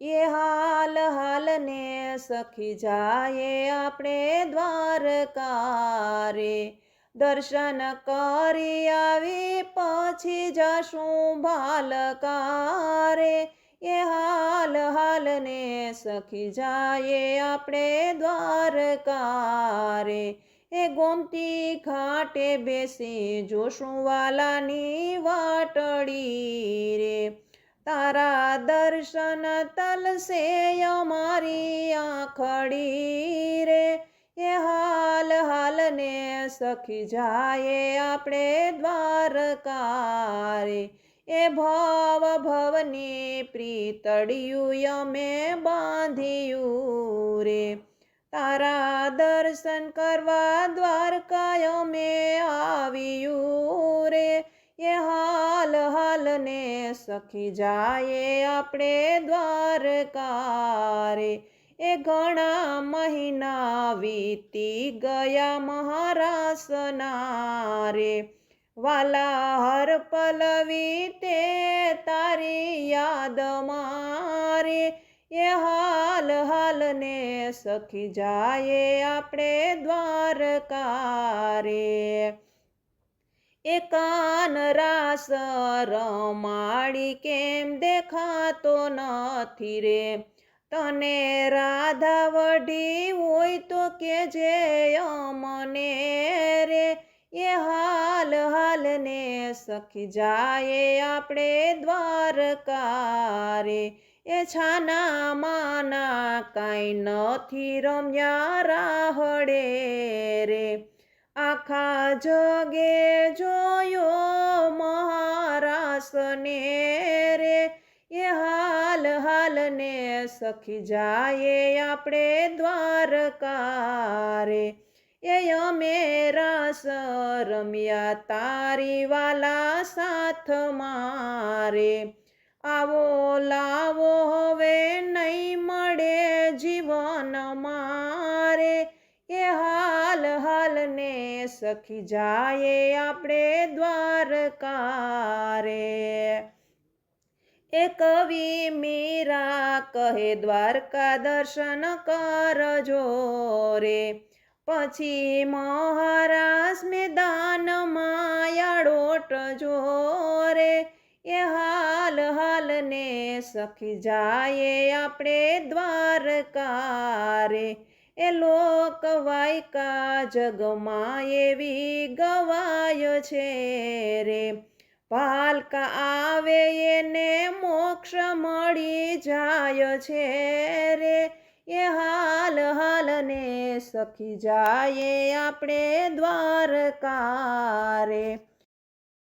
એ હાલ હાલ ને સખી જાયે આપણે દ્વારકા રે, દર્શન કરી આવી પછી જાશું ભાલકા રે, એ હાલ હાલ ને સખી જાયે આપણે દ્વારકા રે, એ ગોમતી ઘાટે બેસી જોશું વાલાની વાટડી રે, તારા દર્શન તલસે અમારી આંખડી રે, એ હાલ હાલ ને સખી જાયે આપણે દ્વારકા રે, એ ભવ ભવની પ્રીતડિયું અમે બાંધ્યું રે, તારા દર્શન કરવા દ્વારકા અમે આવ્યું રે, એ હાલ હાલ ને સખી જાયે આપણે દ્વારકા રે, એ ઘણા મહિના વીતી ગયા મહારાસના રે, વાલા હર પલવી તે તારી યાદ મારે, એ હાલ હાલ ને સખી જાયે આપણે દ્વારકા રે, એ કાન રાસ રમાડી કેમ દેખાતો નથી રે, તને રાધા વઢી હોય તો કેજે અમને રે, એ હાલ હાલ ને સખી જાયે આપણે દ્વારકા રે, એ છાના માના કાંઈ નથી રમ્યા રાહડે રે, આખા જગે જોયો મહારાસને રે, એ હાલ હાલ ને સખી જાયે આપણે દ્વારકા રે, એ અમે રાસ રમ્યા તારી વાલા સાથ મારે, આવો લાવો હવે નહીં મળે જીવન મારે, એ હાલ હાલ ને સખી જાયે આપણે દ્વારકા રે, એ કવિ મીરા કહે દ્વારકા દર્શન કરજો રે, પછી મહારાજ મેદાનમાં યાડોટજો રે, એ હાલ હાલ ને સખી જાયે આપણે દ્વારકા રે, એ લોક વાયકા જગમાં એવી ગવાય છે રે, ભાલકા આવે એને મોક્ષ મળી જાય છે રે, એ હાલ હાલ ને સખી જાયે આપણે દ્વારકા રે.